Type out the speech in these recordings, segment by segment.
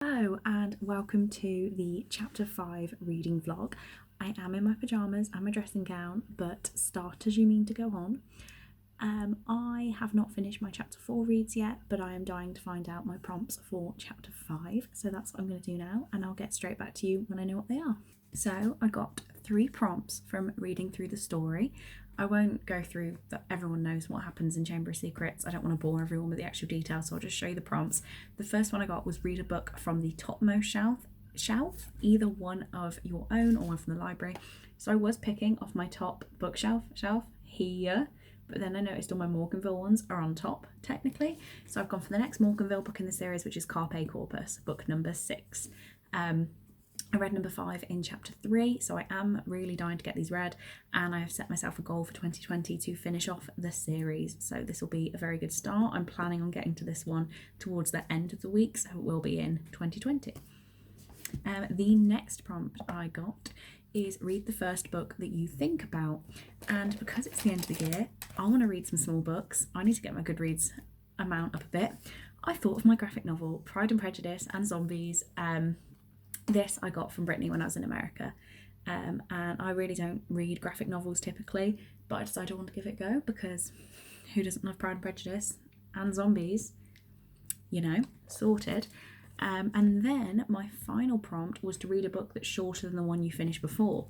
Hello and welcome to the chapter 5 reading vlog. I am in my pyjamas and my dressing gown, but starters you mean to go on. I have not finished my chapter 4 reads yet, but I am dying to find out my prompts for chapter 5, so that's what I'm going to do now, and I'll get straight back to you when I know what they are. So I got 3 prompts from reading through the story. I won't go through that. Everyone knows what happens in Chamber of Secrets. I don't want to bore everyone with the actual details, so I'll just show you the prompts. The first one I got was read a book from the topmost shelf, either one of your own or one from the library. So I was picking off my top bookshelf here, but then I noticed all my Morganville ones are on top technically. So I've gone for the next Morganville book in the series, which is Carpe Corpus, book number 6. I read number 5 in chapter 3, so I am really dying to get these read, and I have set myself a goal for 2020 to finish off the series, so this will be a very good start. I'm planning on getting to this one towards the end of the week, so it will be in 2020. The next prompt I got is read the first book that you think about, and because it's the end of the year, I want to read some small books. I need to get my Goodreads amount up a bit. I thought of my graphic novel, Pride and Prejudice and Zombies. This I got from Brittany when I was in America, and I really don't read graphic novels typically, but I decided I want to give it a go because who doesn't love Pride and Prejudice and Zombies? You know, sorted. And then my final prompt was to read a book that's shorter than the one you finished before.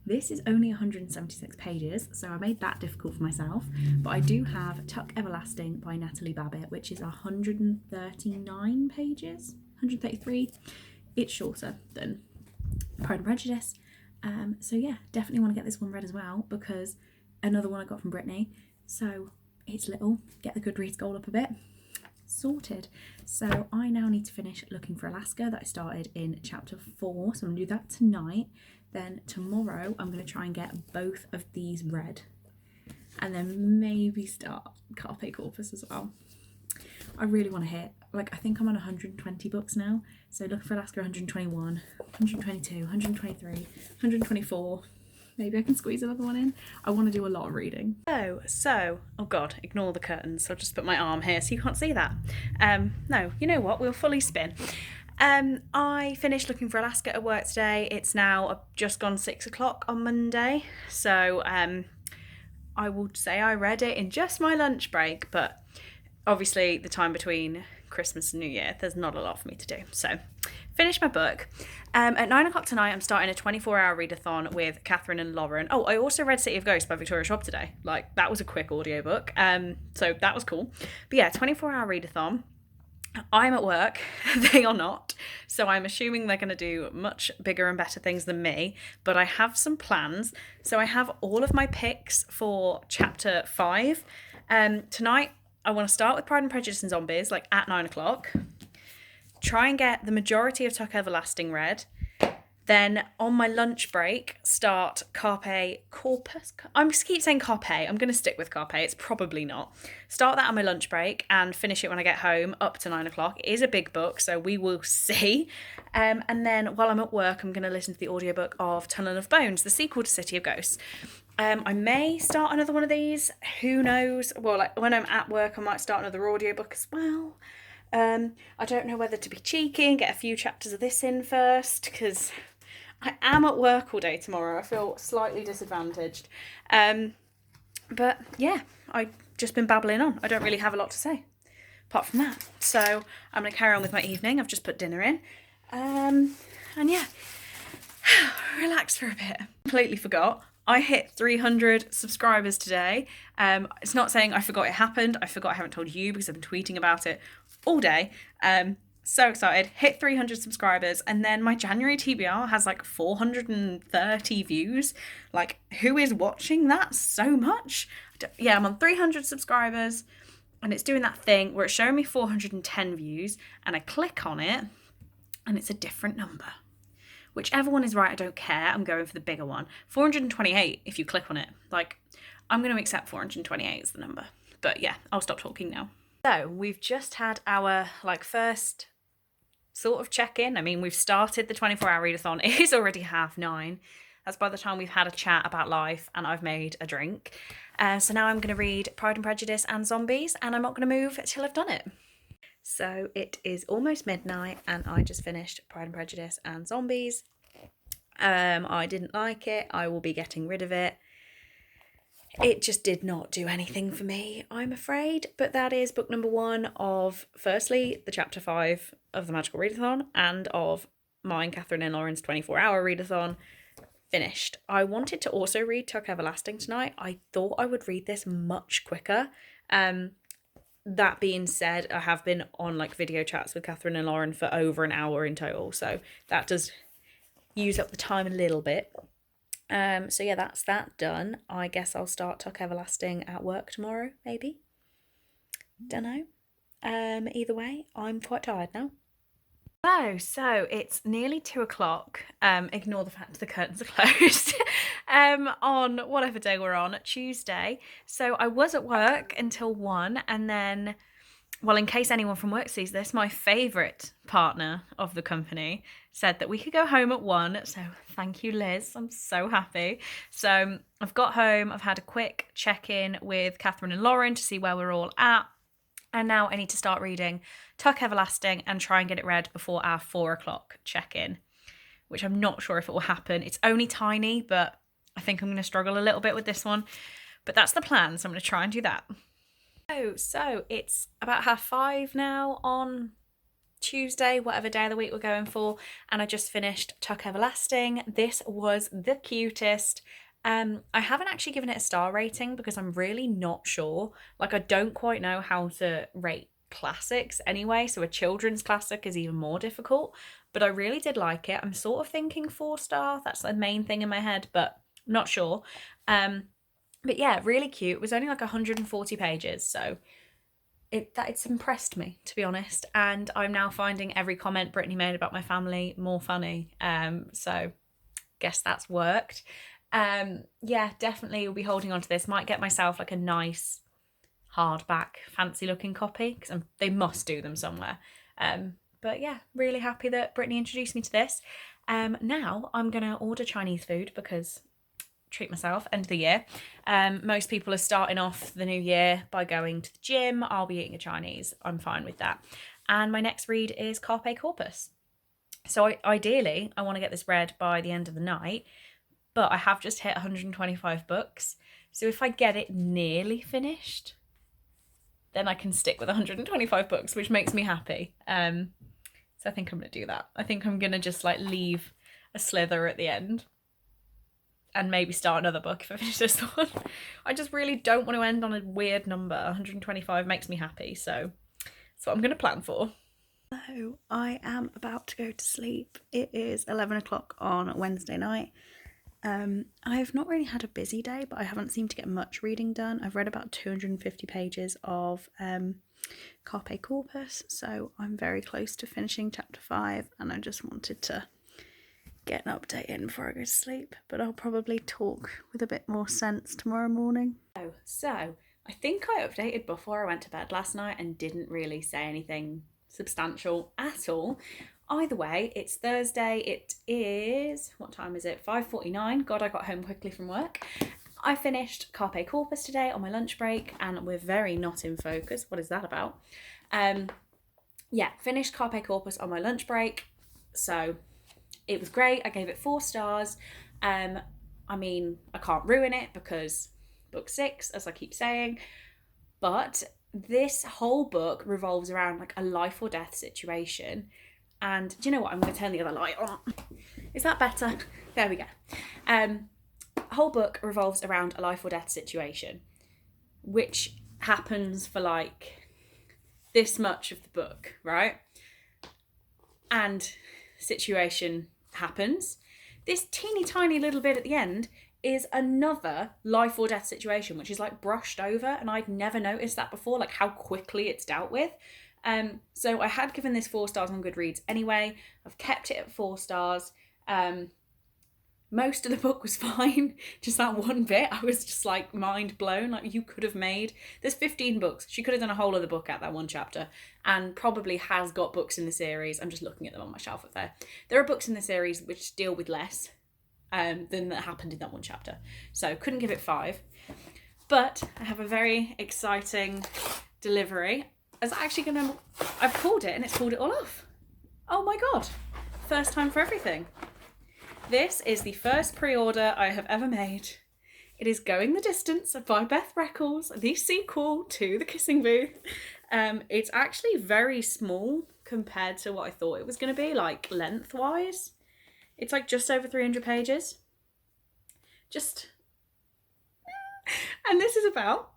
This is only 176 pages, so I made that difficult for myself, but I do have Tuck Everlasting by Natalie Babbitt, which is 139 pages, 133. It's shorter than Pride and Prejudice. So yeah, definitely want to get this one read as well, because another one I got from Brittany. So it's little, get the Goodreads goal up a bit. Sorted. So I now need to finish Looking for Alaska that I started in chapter 4. So I'm going to do that tonight. Then tomorrow I'm going to try and get both of these read. And then maybe start Carpe Corpus as well. I really want to hit, I think I'm on 120 books now. So Looking for Alaska 121, 122, 123, 124. Maybe I can squeeze another one in. I want to do a lot of reading. Oh God, ignore the curtains. I'll just put my arm here so you can't see that. No, you know what? We'll fully spin. I finished Looking for Alaska at work today. It's now just gone 6 o'clock on Monday. So I would say I read it in just my lunch break, but obviously the time between Christmas and New Year, there's not a lot for me to do. So finished my book. At 9 o'clock tonight, I'm starting a 24-hour readathon with Katherine and Lauren. Oh, I also read City of Ghosts by Victoria Schwab today. That was a quick audiobook. So that was cool. But yeah, 24-hour readathon. I'm at work, they are not, so I'm assuming they're going to do much bigger and better things than me, but I have some plans. So I have all of my picks for chapter 5. Tonight, I want to start with Pride and Prejudice and Zombies, at 9 o'clock. Try and get the majority of Tuck Everlasting read. Then on my lunch break, start Carpe Corpus. I just keep saying Carpe. I'm going to stick with Carpe. It's probably not. Start that on my lunch break and finish it when I get home up to 9 o'clock. It is a big book, so we will see. And then while I'm at work, I'm going to listen to the audiobook of Tunnel of Bones, the sequel to City of Ghosts. I may start another one of these. Who knows? Well, when I'm at work, I might start another audiobook as well. I don't know whether to be cheeky and get a few chapters of this in first, because I am at work all day tomorrow. I feel slightly disadvantaged. But yeah, I've just been babbling on. I don't really have a lot to say apart from that. So I'm going to carry on with my evening. I've just put dinner in. And yeah, relax for a bit. Completely forgot. I hit 300 subscribers today. It's not saying I forgot it happened. I forgot I haven't told you because I've been tweeting about it all day. So excited. Hit 300 subscribers. And then my January TBR has 430 views. Who is watching that so much? Yeah, I'm on 300 subscribers. And it's doing that thing where it's showing me 410 views. And I click on it. And it's a different number. Whichever one is right, I don't care. I'm going for the bigger one. 428 if you click on it. I'm going to accept 428 as the number. But yeah, I'll stop talking now. So we've just had our first sort of check-in. I mean, we've started the 24-hour readathon. It is already 9:30. That's by the time we've had a chat about life and I've made a drink. So now I'm going to read Pride and Prejudice and Zombies, and I'm not going to move till I've done it. So it is almost midnight and I just finished Pride and Prejudice and Zombies. I didn't like it. I will be getting rid of it. It just did not do anything for me, I'm afraid. But that is book number 1 of, firstly, the chapter 5 of the Magical Readathon and of mine, Katherine and Lauren's 24-hour readathon, finished. I wanted to also read Tuck Everlasting tonight. I thought I would read this much quicker. That being said, I have been on like video chats with Katherine and Lauren for over an hour in total, so that does use up the time a little bit. So yeah, that's that done. I guess I'll start Tuck Everlasting at work tomorrow, maybe. Don't know. Either way, I'm quite tired now. So it's nearly 2 o'clock. Ignore the fact the curtains are closed. On whatever day we're on, Tuesday. So I was at work until 1, and then, well, in case anyone from work sees this, my favourite partner of the company said that we could go home at 1. So thank you, Liz. I'm so happy. So I've got home. I've had a quick check-in with Katherine and Lauren to see where we're all at. And now I need to start reading Tuck Everlasting and try and get it read before our 4 o'clock check-in, which I'm not sure if it will happen. It's only tiny, but I think I'm going to struggle a little bit with this one. But that's the plan, so I'm going to try and do that. So it's about 5:30 now on Tuesday, whatever day of the week we're going for, and I just finished Tuck Everlasting. This was the cutest. I haven't actually given it a star rating because I'm really not sure. Like, I don't quite know how to rate classics anyway, so a children's classic is even more difficult, but I really did like it. I'm sort of thinking 4-star. That's the main thing in my head, but I'm not sure. But yeah, really cute. It was only like 140 pages, so it's impressed me, to be honest. And I'm now finding every comment Brittany made about my family more funny. So guess that's worked. Yeah, definitely will be holding on to this. Might get myself like a nice hardback, fancy looking copy because they must do them somewhere. But yeah, really happy that Brittany introduced me to this. Now I'm gonna order Chinese food because treat myself, end of the year. Most people are starting off the new year by going to the gym. I'll be eating a Chinese. I'm fine with that. And my next read is Carpe Corpus. So ideally, I want to get this read by the end of the night, but I have just hit 125 books. So if I get it nearly finished, then I can stick with 125 books, which makes me happy. So I think I'm going to do that. I think I'm going to just like leave a slither at the end and maybe start another book if I finish this one. I just really don't want to end on a weird number. 125 makes me happy, so that's what I'm going to plan for. So I am about to go to sleep. It is 11 o'clock on Wednesday night. I have not really had a busy day, but I haven't seemed to get much reading done. I've read about 250 pages of Carpe Corpus, so I'm very close to finishing chapter 5, and I just wanted to get an update in before I go to sleep, but I'll probably talk with a bit more sense tomorrow morning. So I think I updated before I went to bed last night and didn't really say anything substantial at all. Either way, it's Thursday. It is, what time is it? 5:49. God, I got home quickly from work. I finished Carpe Corpus today on my lunch break, and we're very not in focus. What is that about? Yeah, finished Carpe Corpus on my lunch break. So it was great. I gave it 4 stars. I mean, I can't ruin it because book 6, as I keep saying, but this whole book revolves around like a life or death situation. And do you know what? I'm going to turn the other light on. Is that better? There we go. Whole book revolves around a life or death situation, which happens for like this much of the book, right? And situation happens. This teeny tiny little bit at the end is another life or death situation, which is like brushed over, and I'd never noticed that before, like how quickly it's dealt with. So I had given this 4 stars on Goodreads anyway. I've kept it at 4 stars. Most of the book was fine. Just that one bit, I was just like mind blown. Like, you could have made, there's 15 books. She could have done a whole other book at that one chapter, and probably has got books in the series. I'm just looking at them on my shelf up there. There are books in the series which deal with less than that happened in that one chapter. So couldn't give it 5. But I have a very exciting delivery. is actually gonna, I've pulled it and it's pulled it all off. Oh my God. First time for everything. This is the first pre-order I have ever made. It is Going the Distance by Beth Reckles, the sequel to The Kissing Booth. It's actually very small compared to what I thought it was going to be, like lengthwise. It's like just over 300 pages. And this is about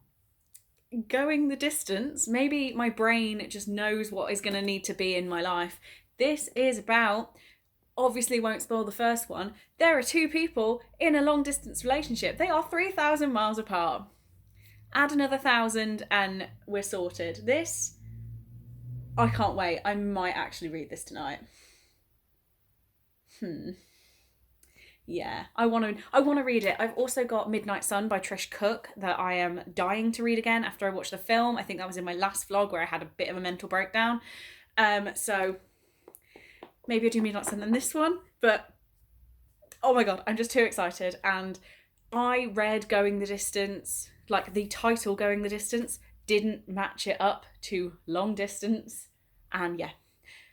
going the distance. Maybe my brain just knows what is going to need to be in my life. This is about, obviously won't spoil the first one, there are two people in a long distance relationship. They are 3,000 miles apart. Add another 1,000 and we're sorted. This, I can't wait. I might actually read this tonight. Yeah, I want to read it. I've also got Midnight Sun by Trish Cook that I am dying to read again after I watched the film. I think that was in my last vlog where I had a bit of a mental breakdown. So maybe I do Midnight Sun than this one, but oh my God, I'm just too excited. And I read Going the Distance, like the title Going the Distance didn't match it up to Long Distance. And yeah,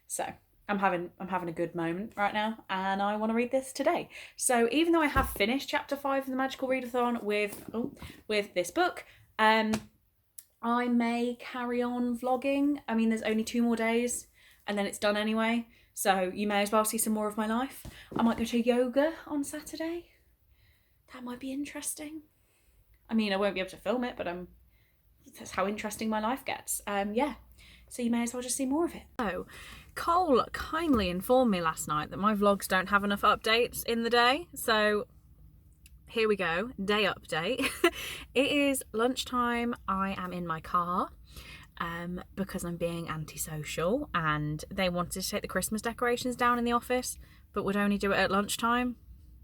so I'm having a good moment right now and I want to read this today. So even though I have finished chapter 5 of the Magical Readathon with this book, I may carry on vlogging. I mean, there's only 2 more days and then it's done anyway. So you may as well see some more of my life. I might go to yoga on Saturday. That might be interesting. I mean, I won't be able to film it, but that's how interesting my life gets. Yeah, so you may as well just see more of it. So, Cole kindly informed me last night that my vlogs don't have enough updates in the day. So here we go, day update. It is lunchtime. I am in my car. Because I'm being antisocial and they wanted to take the Christmas decorations down in the office but would only do it at lunchtime.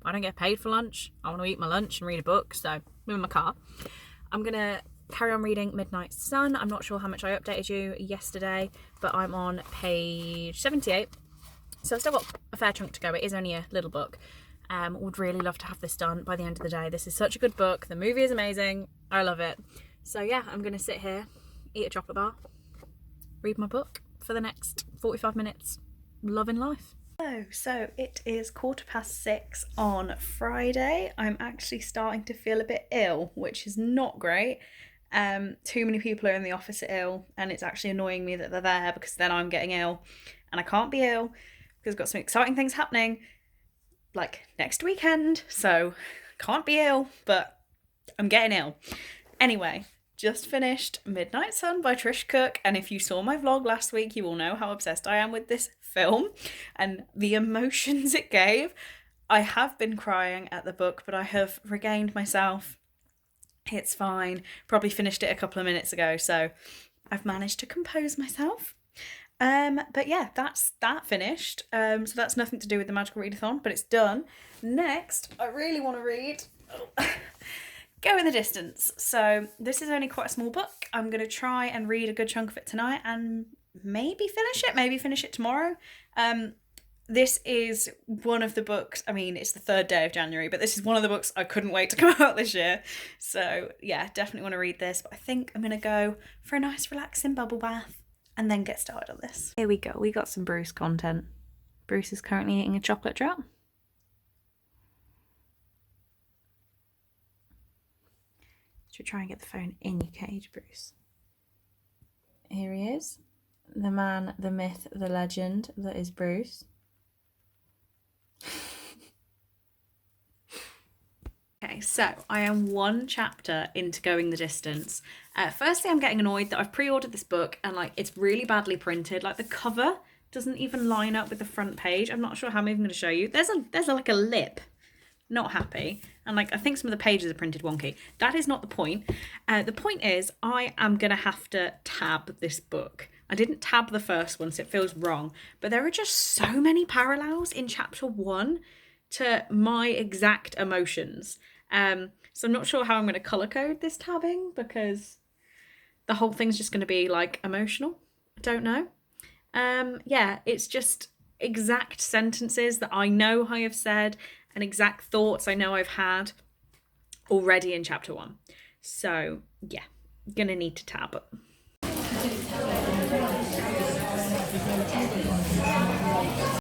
I don't get paid for lunch. I want to eat my lunch and read a book, so I'm in my car. I'm going to carry on reading Midnight Sun. I'm not sure how much I updated you yesterday, but I'm on page 78, so I've still got a fair chunk to go. It is only a little book. Would really love to have this done by the end of the day. This is such a good book. The movie is amazing. I love it. So yeah, I'm going to sit here, eat a chocolate bar, read my book for the next 45 minutes, loving life. So it is 6:15 on Friday. I'm actually starting to feel a bit ill, which is not great. Too many people are in the office ill and it's actually annoying me that they're there because then I'm getting ill and I can't be ill because I've got some exciting things happening like next weekend, so can't be ill, but I'm getting ill. Anyway, just finished Midnight Sun by Trish Cook, and if you saw my vlog last week, you will know how obsessed I am with this film and the emotions it gave. I have been crying at the book, but I have regained myself. It's fine. Probably finished it a couple of minutes ago, so I've managed to compose myself. But yeah, that's that finished. So that's nothing to do with the Magical Readathon, but it's done. Next, I really want to read Going the Distance. So this is only quite a small book. I'm going to try and read a good chunk of it tonight and maybe finish it tomorrow. This is one of the books, I mean, it's the 3rd day of January, but this is one of the books I couldn't wait to come out this year. So yeah, definitely want to read this, but I think I'm going to go for a nice relaxing bubble bath and then get started on this. Here we go, we got some Bruce content. Bruce is currently eating a chocolate drop. Should try and get the phone in your cage, Bruce. Here he is. The man, the myth, the legend that is Bruce. Okay, so I am 1 chapter into Going the Distance. Firstly, I'm getting annoyed that I've pre-ordered this book and like it's really badly printed. Like the cover doesn't even line up with the front page. I'm not sure how I'm even going to show you. There's like a lip. Not happy. And like I think some of the pages are printed wonky. That is not the point. The point is I am going to have to tab this book. I didn't tab the first one, so it feels wrong. But there are just so many parallels in chapter 1 to my exact emotions. So I'm not sure how I'm going to colour code this tabbing because the whole thing's just going to be like emotional. I don't know. Yeah, it's just exact sentences that I know I have said and exact thoughts I know I've had already in chapter 1. So yeah, gonna need to tab it.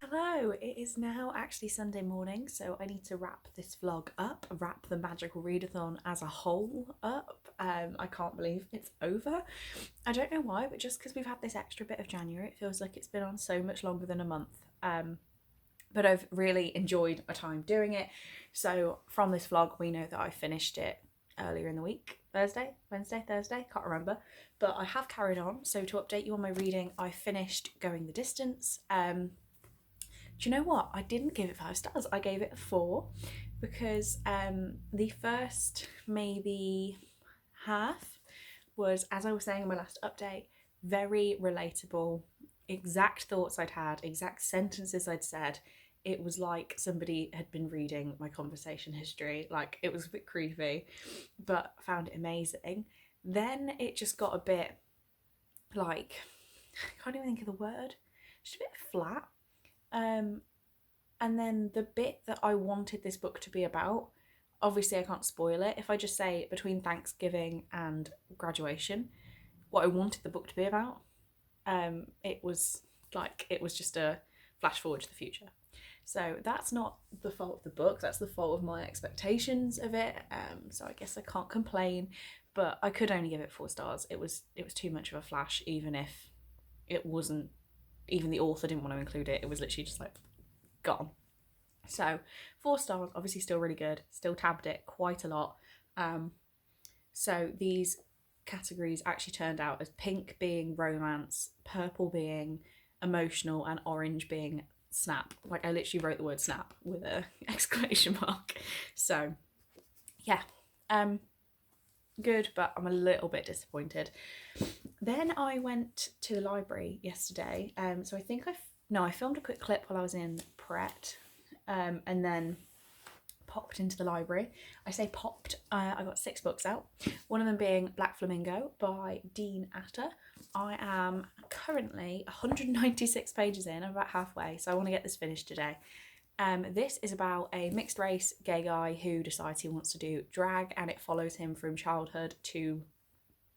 Hello, it is now actually Sunday morning, so I need to wrap this vlog up, wrap the magical readathon as a whole up. I can't believe it's over. I don't know why, but just because we've had this extra bit of January, it feels like it's been on so much longer than a month. But I've really enjoyed my time doing it. So from this vlog, we know that I finished it earlier in the week. Thursday, can't remember. But I have carried on. So to update you on my reading, I finished Going the Distance. Do you know what? I didn't give it 5 stars. I gave it a 4 because the first maybe half was, as I was saying in my last update, very relatable. Exact thoughts I'd had, exact sentences I'd said. It was like somebody had been reading my conversation history. Like, it was a bit creepy, but I found it amazing. Then it just got a bit like, I can't even think of the word, just a bit flat. And then the bit that I wanted this book to be about, obviously I can't spoil it. If I just say between Thanksgiving and graduation, what I wanted the book to be about, it was just a flash forward to the future. So that's not the fault of the book, that's the fault of my expectations of it. So I guess I can't complain, but I could only give it 4 stars. It was too much of a flash, even if it wasn't, even the author didn't want to include it. It was literally just like gone. So 4 stars, obviously still really good, still tabbed it quite a lot. So these categories actually turned out as pink being romance, purple being emotional, and orange being snap. Like, I literally wrote the word snap with a exclamation mark. So yeah, good, but I'm a little bit disappointed. Then I went to the library yesterday. So I think I filmed a quick clip while I was in Pret, and then popped into the library. I say popped, I got 6 books out, one of them being Black Flamingo by Dean Atter. I am currently 196 pages in, I'm about halfway, so I want to get this finished today. This is about a mixed race gay guy who decides he wants to do drag, and it follows him from childhood to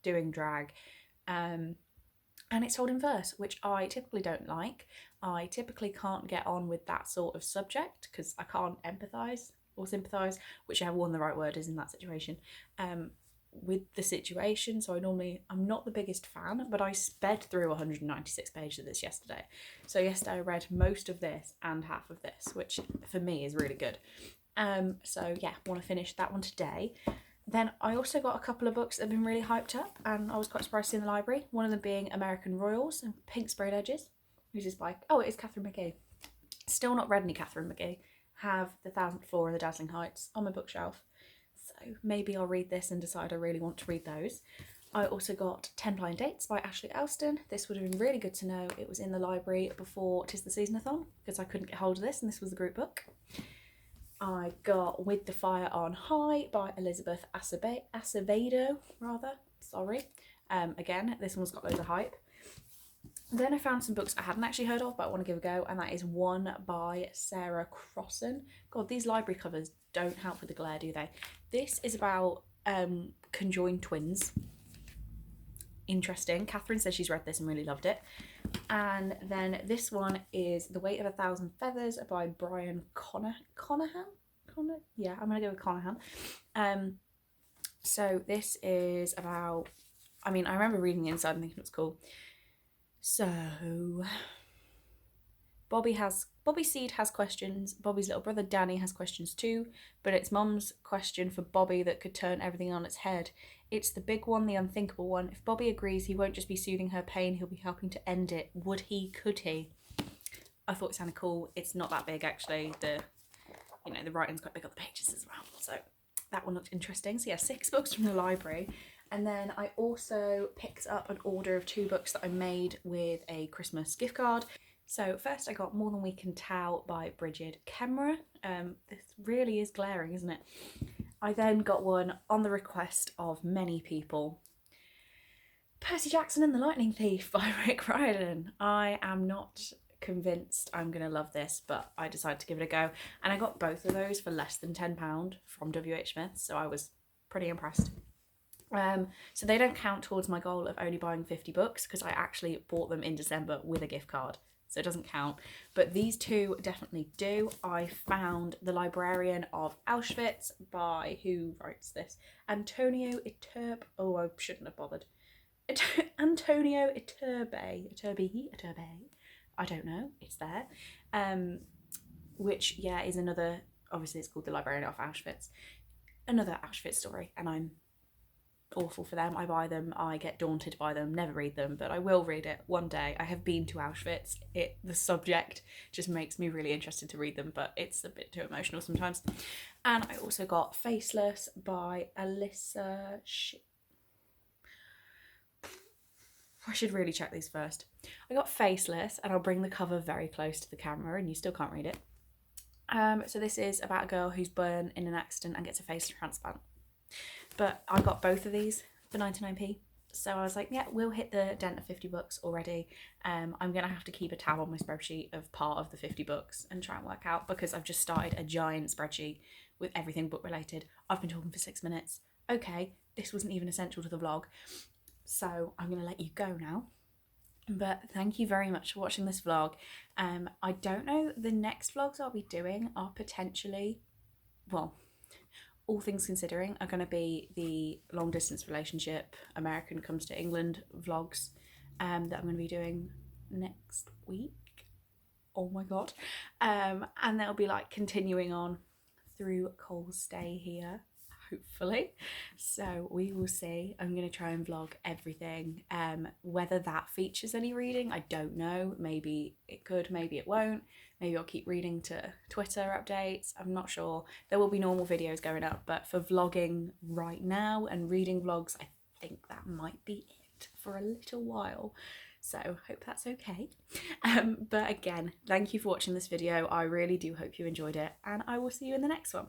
doing drag. And it's told in verse, which I typically don't like. I typically can't get on with that sort of subject because I can't empathise or sympathise, whichever one the right word is in that situation, with the situation. So I'm not the biggest fan, but I sped through 196 pages of this yesterday. So yesterday I read most of this and half of this, which for me is really good. So yeah, want to finish that one today. Then I also got a couple of books that have been really hyped up, and I was quite surprised to see in the library. One of them being American Royals and Pink Sprayed Edges, which is by, it is Katherine McGee. Still not read any Katherine McGee. Have The 1000th Floor and The Dazzling Heights on my bookshelf. So maybe I'll read this and decide I really want to read those. I also got 10 Blind Dates by Ashley Elston. This would have been really good to know it was in the library before 'Tis the Seasonathon, because I couldn't get hold of this and this was the group book. I got With the Fire on High by Elizabeth Acevedo, again, this one's got loads of hype. Then I found some books I hadn't actually heard of but I want to give a go, and that is One by Sarah Crossan. God, these library covers don't help with the glare, do they? This is about conjoined twins. Interesting. Catherine says she's read this and really loved it. And then this one is The Weight of 1,000 Feathers by Brian Conahan? Yeah, I'm going to go with Conahan. So this is about, I remember reading the inside and thinking it was cool. So Bobby Seed has questions, Bobby's little brother Danny has questions too, but it's Mum's question for Bobby that could turn everything on its head. It's the big one, the unthinkable one. If Bobby agrees, he won't just be soothing her pain, he'll be helping to end it. Would he, could he? I thought it sounded cool. It's not that big actually. The writing's quite big on the pages as well. So that one looked interesting. So yeah, 6 books from the library. And then I also picked up an order of 2 books that I made with a Christmas gift card. So first I got More Than We Can Tell by Bridget Kemmerer. This really is glaring, isn't it? I then got one on the request of many people, Percy Jackson and the Lightning Thief by Rick Riordan. I am not convinced I'm going to love this, but I decided to give it a go. And I got both of those for less than £10 from WH Smith, so I was pretty impressed. So they don't count towards my goal of only buying 50 books because I actually bought them in December with a gift card. So it doesn't count. But these two definitely do. I found The Librarian of Auschwitz by, who writes this? Antonio Iturbe. Oh, I shouldn't have bothered. Antonio Iturbe. I don't know. It's there. Which, yeah, is another, obviously it's called The Librarian of Auschwitz. Another Auschwitz story, and I'm awful for them. I buy them, I get daunted by them, never read them, but I will read it one day. I have been to Auschwitz. The subject just makes me really interested to read them, but it's a bit too emotional sometimes. And I also got Faceless by Alyssa. I should really check these first. I got Faceless, and I'll bring the cover very close to the camera, and you still can't read it. So this is about a girl who's born in an accident and gets a face transplant. But I got both of these for 99p. So I was like, yeah, we'll hit the dent of 50 books already. I'm going to have to keep a tab on my spreadsheet of part of the 50 books and try and work out, because I've just started a giant spreadsheet with everything book related. I've been talking for 6 minutes. Okay, this wasn't even essential to the vlog. So I'm going to let you go now. But thank you very much for watching this vlog. I don't know, the next vlogs I'll be doing are potentially, well, all things considering, are going to be the long distance relationship American comes to England vlogs that I'm going to be doing next week. Oh my god. And they'll be like continuing on through Cole's stay here, hopefully. So we will see. I'm going to try and vlog everything. Whether that features any reading, I don't know. Maybe it could, maybe it won't. Maybe I'll keep reading to Twitter updates. I'm not sure. There will be normal videos going up, but for vlogging right now and reading vlogs, I think that might be it for a little while. So hope that's okay. But again, thank you for watching this video. I really do hope you enjoyed it, and I will see you in the next one.